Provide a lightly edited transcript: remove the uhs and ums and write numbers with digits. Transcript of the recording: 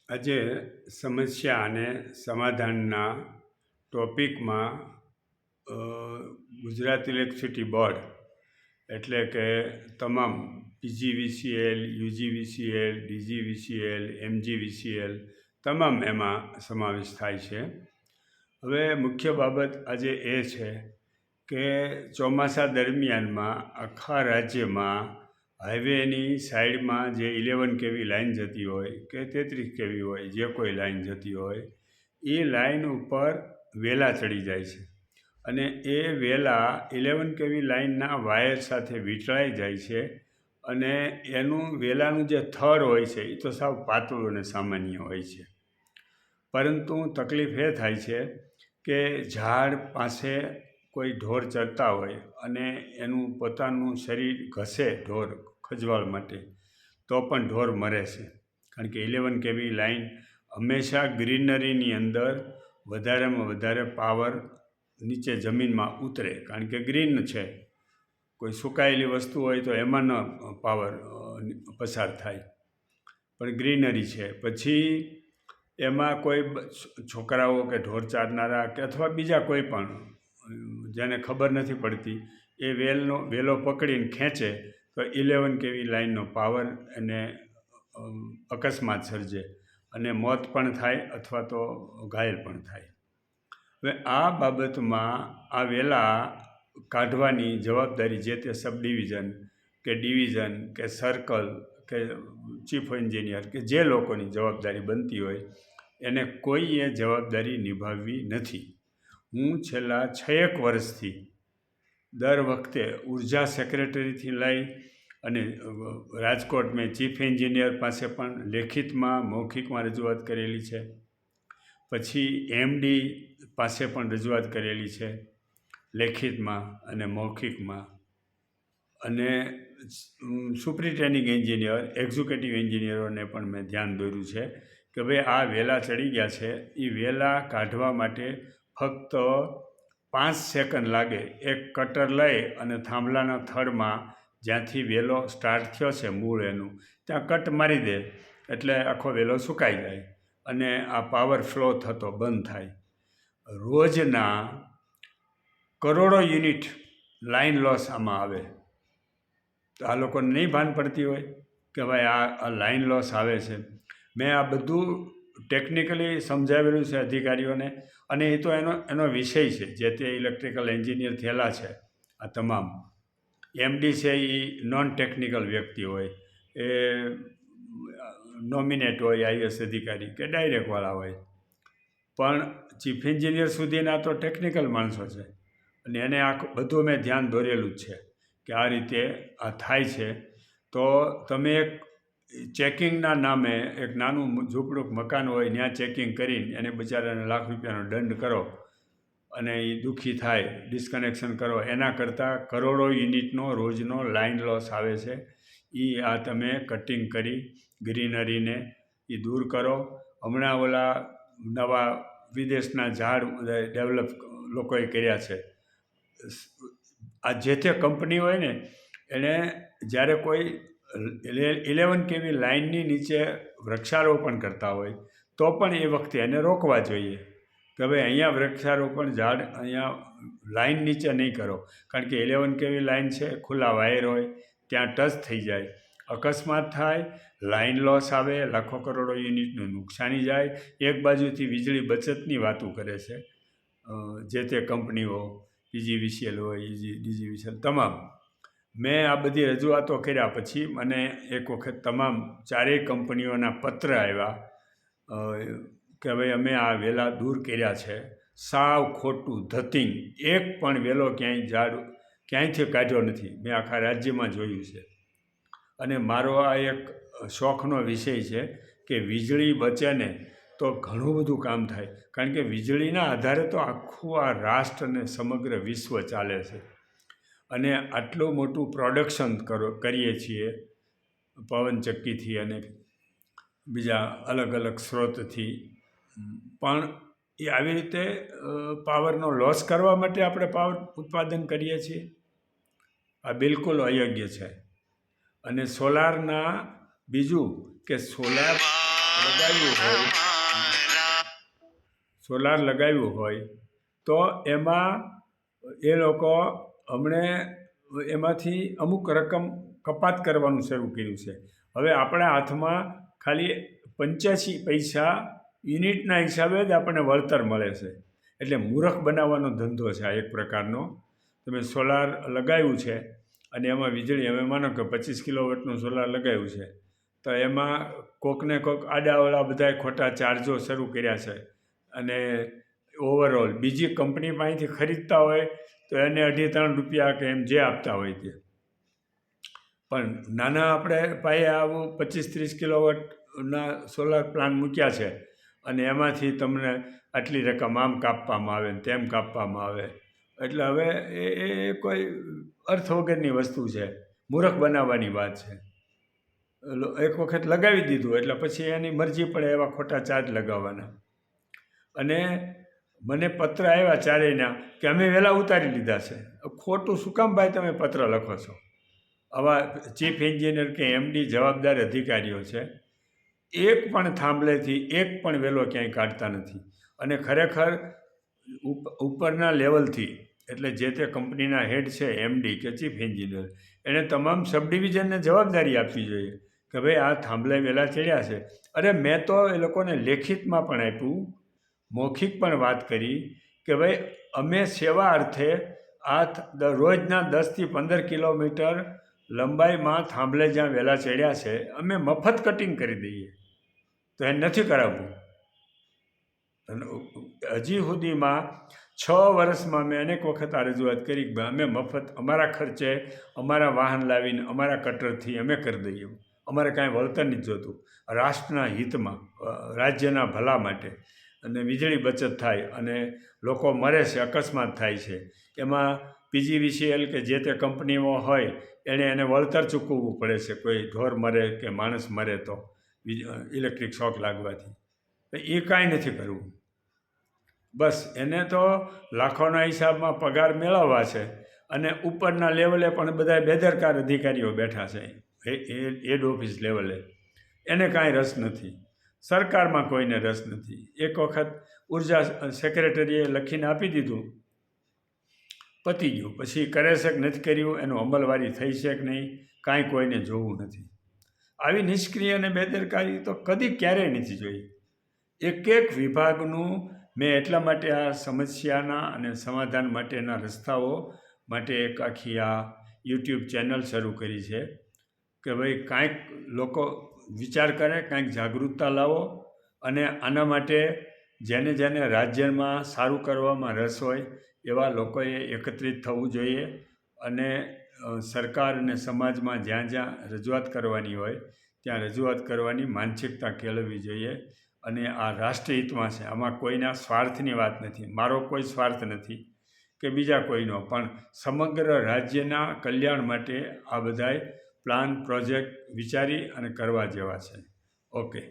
આજે સમસ્યા અને સમાધાનના ટોપિકમાં અ, ગુજરાત ઇલેક્ટ્રિસિટી બોર્ડ એટલે કે તમામ પીજીવીસીએલ, યુજીવીસીએલ, ડીજીવીસીએલ, એમજીવીસીએલ તમામ એમાં સમાવેશ થાય છે. હવે મુખ્ય બાબત આજે એ છે કે ચોમાસા દરમિયાનમાં આખા રાજ્યમાં હાઈવેની સાઈડમાં જે 11 કેવી લાઈન જતી હોય કે 33 કેવી હોય, જે કોઈ લાઈન જતી હોય, એ લાઈન ઉપર વેલા ચડી જાય છે અને એ વેલા 11 કેવી લાઈનના વાયર સાથે વીંટળાઈ જાય છે અને એનું વેલાનું જે થર હોય છે એ તો સાવ પાતળું અને સામાન્ય હોય છે. પરંતુ તકલીફ એ થાય છે કે ઝાડ પાસે કોઈ ઢોર ચરતા હોય અને એનું પોતાનું શરીર ઘસે ઢોર ખજવાળ માટે, તો પણ ઢોર મરે છે. કારણ કે 11 કેવી લાઈન હંમેશા ગ્રીનરીની અંદર વધારેમાં વધારે પાવર નીચે જમીનમાં ઉતરે, કારણ કે ગ્રીન છે. કોઈ સુકાયેલી વસ્તુ હોય તો એમાં ન પાવર પસાર થાય, પણ ગ્રીનરી છે. પછી એમાં કોઈ છોકરાઓ કે ઢોર ચારનારા કે અથવા બીજા કોઈ પણ જેને ખબર નથી પડતી એ વેલો પકડીને ખેંચે તો 11 કેવી લાઈનનો પાવર એને અકસ્માત સર્જે અને મોત પણ થાય અથવા તો ઘાયલ પણ થાય. હવે આ બાબતમાં આ વેલા કાઢવાની જવાબદારી જે તે સબ ડિવિઝન કે ડિવિઝન કે સર્કલ કે ચીફ એન્જિનિયર કે જે લોકોની જવાબદારી બનતી હોય એને કોઈએ જવાબદારી નિભાવવી નથી. હું છેલ્લા 6 વર્ષથી દર વખતે ઉર્જા સેક્રેટરીથી લઈ અને રાજકોટ મેં ચીફ એન્જિનિયર પાસે પણ લેખિતમાં મૌખિકમાં રજૂઆત કરેલી છે. પછી એમડી પાસે પણ રજૂઆત કરેલી છે લેખિતમાં અને મૌખિકમાં, અને સુપ્રિન્ટેન્ડિંગ એન્જિનિયર, એક્ઝિક્યુટિવ એન્જિનિયરોને પણ મેં ધ્યાન દોર્યું છે કે ભાઈ આ વેલા ચડી ગયા છે, એ વેલા કાઢવા માટે ફક્ત 5 સેકન્ડ લાગે. એક કટર લઈ અને થાંભલાના થડમાં જ્યાંથી વેલો સ્ટાર્ટ થયો છે મૂળ એનું ત્યાં કટ મારી દે એટલે આખો વેલો સુકાઈ જાય અને આ પાવર ફ્લો થતો બંધ થાય. રોજના કરોડો યુનિટ લાઈન લોસ આમાં આવે. તો આ લોકોને નહીં ભાન પડતી હોય કે ભાઈ આ લાઈન લોસ આવે છે. મેં આ બધું ટેકનિકલી સમજાવેલું છે અધિકારીઓને, અને એ તો એનો વિષય છે. જે તે ઇલેક્ટ્રિકલ એન્જિનિયર થયેલા છે આ તમામ. એમડી છે એ નોન ટેકનિકલ વ્યક્તિ હોય, એ નોમિનેટ હોય આઈએસ અધિકારી કે ડાયરેક્ટવાળા હોય, પણ ચીફ એન્જિનિયર સુધીના તો ટેકનિકલ માણસો છે અને એને આ બધું મેં ધ્યાન દોરેલું જ છે કે આ રીતે આ થાય છે. તો તમે એક ચેકિંગના નામે એક નાનું ઝૂંપડું મકાન હોય ત્યાં ચેકિંગ કરીને એને બિચારાને લાખ રૂપિયાનો દંડ કરો અને એ દુઃખી થાય, ડિસ્કનેક્શન કરો, એના કરતાં કરોડો યુનિટનો રોજનો લાઈન લોસ આવે છે. એ આ તમે કટિંગ કરી ગ્રીનરીને એ દૂર કરો. હમણાં ઓલા નવા વિદેશના ઝાડ ડેવલપ લોકોએ કર્યા છે. આ જે તે કંપની હોય ને એને જ્યારે કોઈ 11 કેવી લાઇનની નીચે વૃક્ષારોપણ કરતા હોય તો પણ એ વખતે એને રોકવા જોઈએ કે ભાઈ અહીંયા વૃક્ષારોપણ ઝાડ અહીંયા લાઈન નીચે નહીં કરો, કારણ કે 11 કેવી લાઈન છે, ખુલ્લા વાયર હોય, ત્યાં ટચ થઈ જાય, અકસ્માત થાય, લાઈન લોસ આવે, લાખો કરોડો યુનિટનું નુકસાની જાય. એક બાજુથી વીજળી બચતની વાતો કરે છે જે તે કંપનીઓ, પીજીવીસીએલ હોય, ડીજીવીસીએલ તમામ. મેં આ બધી રજૂઆતો કર્યા પછી મને એક વખત તમામ 4 કંપનીઓના પત્ર આવ્યા કે ભાઈ અમે આ વેલા દૂર કર્યા છે. સાવ ખોટું ધતિંગ, એક પણ વેલો ક્યાંયથી કાઢ્યો નથી. મેં આખા રાજ્યમાં જોયું છે. અને મારો આ એક શોખનો વિષય છે કે વીજળી બચે ને તો ઘણું બધું કામ થાય, કારણ કે વીજળીના આધારે તો આખું આ રાષ્ટ્ર અને સમગ્ર વિશ્વ ચાલે છે. અને આટલું મોટું પ્રોડક્શન કરીએ છીએ પવનચક્કીથી અને બીજા અલગ અલગ સ્ત્રોતથી, પણ એ આવી રીતે પાવરનો લોસ કરવા માટે આપણે પાવર ઉત્પાદન કરીએ છીએ. આ બિલકુલ અયોગ્ય છે. અને સોલારના બીજું કે સોલાર લગાવ્યું હોય તો એમાં એ લોકો હમણે એમાંથી અમુક રકમ કપાત કરવાનું શરૂ કર્યું છે. હવે આપણા હાથમાં ખાલી 85 પૈસા યુનિટના હિસાબે જ આપણને વળતર મળે છે. એટલે મૂર્ખ બનાવવાનો ધંધો છે આ એક પ્રકારનો. તમે સોલાર લગાવ્યું છે અને એમાં વીજળી, હવે માનો કે 25 કિલોવોટનું સોલાર લગાવ્યું છે, તો એમાં કોકને કોક આડાવાળા બધા ખોટા ચાર્જો શરૂ કર્યા છે અને ઓવરઓલ બીજી કંપની પાસેથી ખરીદતા હોય તો એને 2.5-3 રૂપિયા કે એમ જે આપતા હોય તે. પણ નાના આપણે પાયે આવું 25-30 કિલોવોટના સોલાર પ્લાન્ટ મૂક્યા છે અને એમાંથી તમને આટલી રકમ આમ કાપવામાં આવે ને તેમ કાપવામાં આવે, એટલે હવે એ કોઈ અર્થ વગરની વસ્તુ છે, મૂર્ખ બનાવવાની વાત છે. એક વખત લગાવી દીધું એટલે પછી એની મરજી પડે એવા ખોટા ચાર્જ લગાવવાના. અને મને પત્ર આવ્યા ચારેયના કે અમે વહેલા ઉતારી લીધા છે. ખોટું શું કામ ભાઈ તમે પત્ર લખો છો? આવા ચીફ એન્જિનિયર કે એમડી જવાબદાર અધિકારીઓ છે, એક પણ થાંભલેથી એક પણ વેલો ક્યાંય કાઢતા નથી. અને ખરેખર ઉપરના લેવલથી, એટલે જે તે કંપનીના હેડ છે, એમડી કે ચીફ એન્જિનિયર, એણે તમામ સબ ડિવિઝનને જવાબદારી આપવી જોઈએ કે ભાઈ આ થાંભલે વેલા ચડ્યા છે. અરે મેં તો એ લોકોને લેખિતમાં પણ આપ્યું, મૌખિક પણ વાત કરી કે ભાઈ અમે સેવા અર્થે આ રોજના 10થી 15 કિલોમીટર લંબાઈમાં થાંભલે જ્યાં વેલા ચડ્યા છે અમે મફત કટિંગ કરી દઈએ, તો એ નથી કરાવવું. હજી સુધીમાં 6 વર્ષમાં મેં અનેક વખત આ રજૂઆત કરી કે અમે મફત અમારા ખર્ચે અમારા વાહન લાવીને અમારા કટરથી અમે કરી દઈએ, અમારે કાંઈ વળતર નથી જોતું. રાષ્ટ્રના હિતમાં, રાજ્યના ભલા માટે, અને વીજળી બચત થાય અને લોકો મરે છે, અકસ્માત થાય છે, એમાં પીજીવીસીએલ કે જે તે કંપનીઓ હોય એને વળતર ચૂકવવું પડે છે. કોઈ ઢોર મરે કે માણસ મરે તો ઇલેક્ટ્રિક શોક લાગવાથી, એ કાંઈ નથી કરવું. બસ એને તો લાખોના હિસાબમાં પગાર મેળવવા છે અને ઉપરના લેવલે પણ બધા બેદરકાર અધિકારીઓ બેઠા છે, હેડ ઓફિસ લેવલે. એને કાંઈ રસ નથી, સરકારમાં કોઈને રસ નથી. એક વખત ઉર્જા સેક્રેટરીએ લખીને આપી દીધું, પતી ગયું. પછી કરે છે કે નથી કર્યું, એનું અમલવારી થઈ છે કે નહીં, કાંઈ કોઈને જોવું નથી. આવી નિષ્ક્રિય અને બેદરકારી તો ક્યારેય નથી જોઈ. એક વિભાગનું મેં એટલા માટે આ સમસ્યાના અને સમાધાન માટેના રસ્તાઓ માટે એક આખી આ યુટ્યુબ ચેનલ શરૂ કરી છે કે ભાઈ કાંઈક લોકો વિચાર કરે, કાંઈક જાગૃતતા લાવો અને આના માટે જેને રાજ્યમાં સારું કરવામાં રસ હોય એવા લોકોએ એકત્રિત થવું જોઈએ અને સરકાર અને સમાજમાં જ્યાં રજૂઆત કરવાની હોય ત્યાં રજૂઆત કરવાની માનસિકતા કેળવવી જોઈએ. અને આ રાષ્ટ્રહિતમાં છે, આમાં કોઈના સ્વાર્થની વાત નથી, મારો કોઈ સ્વાર્થ નથી કે બીજા કોઈનો, પણ સમગ્ર રાજ્યના કલ્યાણ માટે આ બધાય પ્લાન પ્રોજેક્ટ વિચારી અને કરવા જેવા છે. ઓકે.